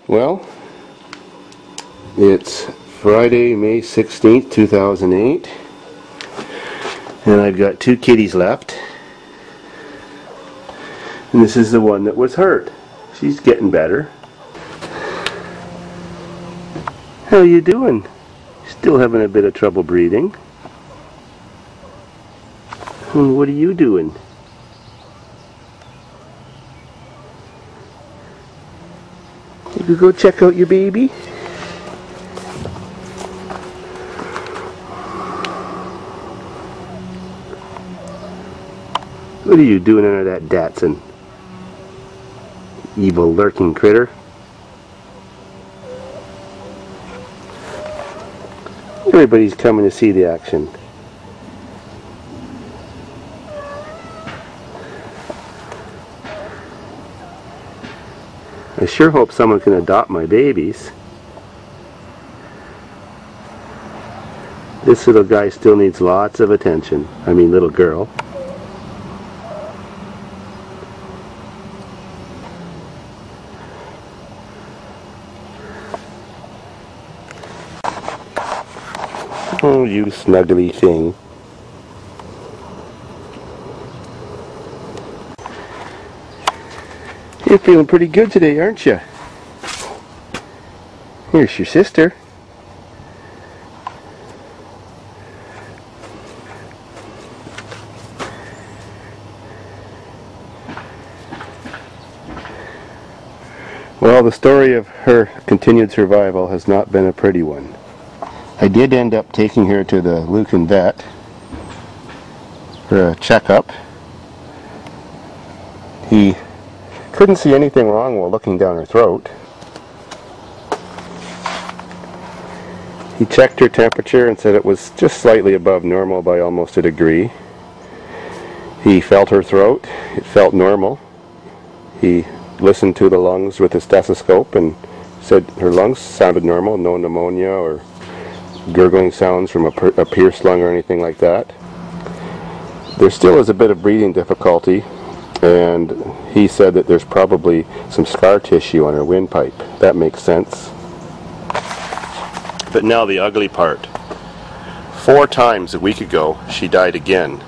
Well, it's Friday, May 16th, 2008, and I've got two kitties left. And this is the one that was hurt. She's getting better. How are you doing? Still having a bit of trouble breathing. And what are you doing? You could go check out your baby? What are you doing under that Datsun? Evil lurking critter. Everybody's coming to see the action. I sure hope someone can adopt my babies. This little guy still needs lots of attention. I mean, little girl. Oh, you snuggly thing. You're feeling pretty good today, aren't you? Here's your sister. Well, the story of her continued survival has not been a pretty one. I did end up taking her to the Lucan vet for a checkup. He couldn't see anything wrong while looking down her throat. He checked her temperature and said it was just slightly above normal by almost a degree. He felt her throat. It felt normal. He listened to the lungs with a stethoscope and said her lungs sounded normal, no pneumonia or gurgling sounds from a pierced lung or anything like that. There still is a bit of breathing difficulty, and he said that there's probably some scar tissue on her windpipe. That makes sense. But now the ugly part. 4 times a week ago she died again.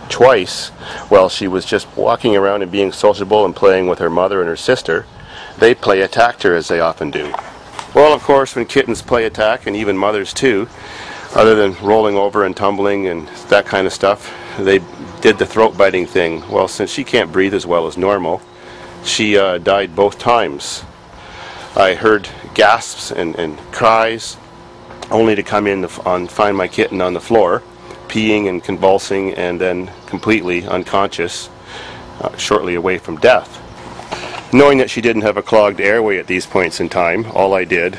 Twice while she was just walking around and being sociable and playing with her mother and her sister. They play attacked her, as they often do. Well, of course, when kittens play attack, and even mothers too, other than rolling over and tumbling and that kind of stuff, they did the throat biting thing. Well, since she can't breathe as well as normal, she died both times. I heard gasps and cries, only to come in and find my kitten on the floor, peeing and convulsing and then completely unconscious, shortly away from death. Knowing that she didn't have a clogged airway at these points in time, all I did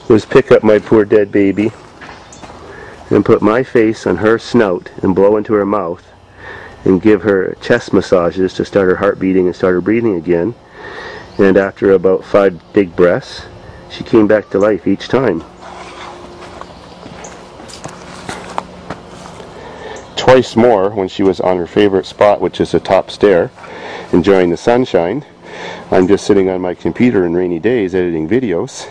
was pick up my poor dead baby and put my face on her snout and blow into her mouth and give her chest massages to start her heart beating and start her breathing again. And after about 5 big breaths, she came back to life each time. Twice more when she was on her favorite spot, which is the top stair, enjoying the sunshine. I'm just sitting on my computer in rainy days editing videos.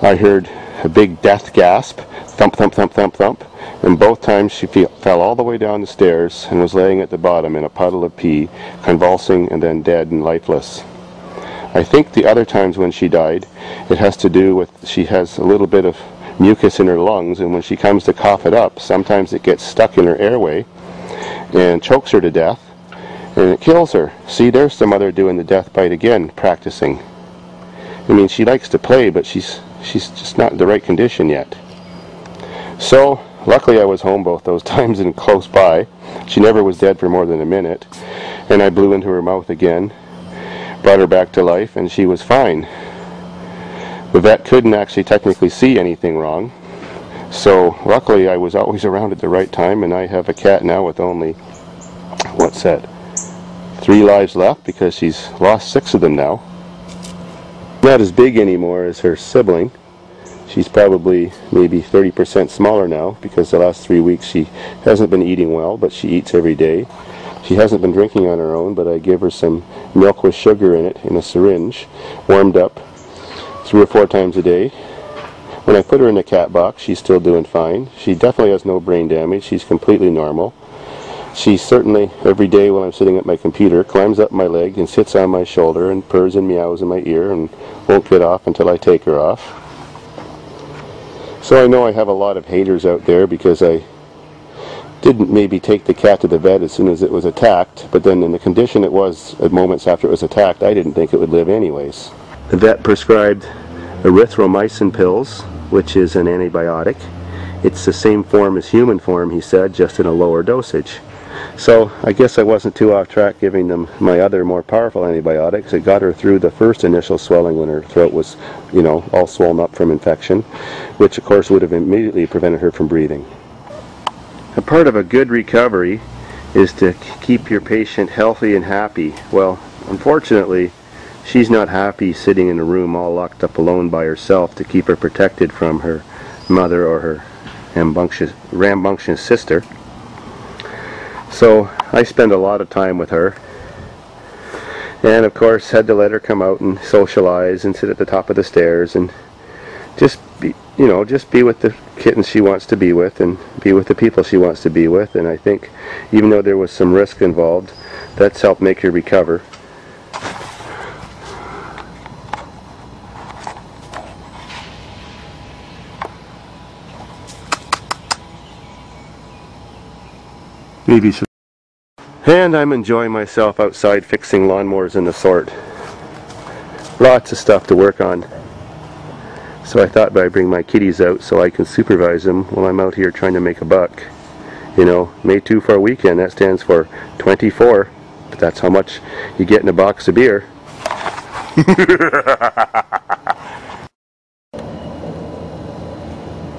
I heard a big death gasp, thump, thump, thump, thump, thump, and both times she fell all the way down the stairs and was laying at the bottom in a puddle of pee, convulsing and then dead and lifeless. I think the other times when she died, it has to do with she has a little bit of mucus in her lungs, and when she comes to cough it up, sometimes it gets stuck in her airway and chokes her to death, and it kills her. See, there's the mother doing the death bite again, practicing. I mean, she likes to play, but she's just not in the right condition yet. So, luckily I was home both those times and close by. She never was dead for more than a minute, and I blew into her mouth again, brought her back to life, and she was fine. The vet couldn't actually technically see anything wrong, so luckily I was always around at the right time, and I have a cat now with only, what's that, 3 lives left, because she's lost 6 of them now. Not as big anymore as her sibling. She's probably maybe 30% smaller now, because the last 3 weeks she hasn't been eating well, but she eats every day. She hasn't been drinking on her own, but I give her some milk with sugar in it in a syringe, warmed up 3 or 4 times a day. When I put her in the cat box, she's still doing fine. She definitely has no brain damage. She's completely normal. She certainly, every day when I'm sitting at my computer, climbs up my leg and sits on my shoulder and purrs and meows in my ear and won't get off until I take her off. So I know I have a lot of haters out there because I didn't maybe take the cat to the vet as soon as it was attacked, but then in the condition it was at moments after it was attacked, I didn't think it would live anyways. The vet prescribed erythromycin pills, which is an antibiotic. It's the same form as human form, he said, just in a lower dosage. So I guess I wasn't too off track giving them my other more powerful antibiotics. It got her through the first initial swelling when her throat was, you know, all swollen up from infection, which of course would have immediately prevented her from breathing. A part of a good recovery is to keep your patient healthy and happy. Well, unfortunately, she's not happy sitting in a room all locked up alone by herself to keep her protected from her mother or her rambunctious sister. So I spend a lot of time with her, and of course had to let her come out and socialize and sit at the top of the stairs and just be, you know, just be with the kittens she wants to be with and be with the people she wants to be with. And I think even though there was some risk involved, that's helped make her recover. Maybe so. And I'm enjoying myself outside fixing lawnmowers and the sort. Lots of stuff to work on. So I thought I'd bring my kitties out so I can supervise them while I'm out here trying to make a buck. You know, May 2 for a weekend, that stands for 24. But that's how much you get in a box of beer.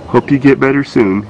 Hope you get better soon.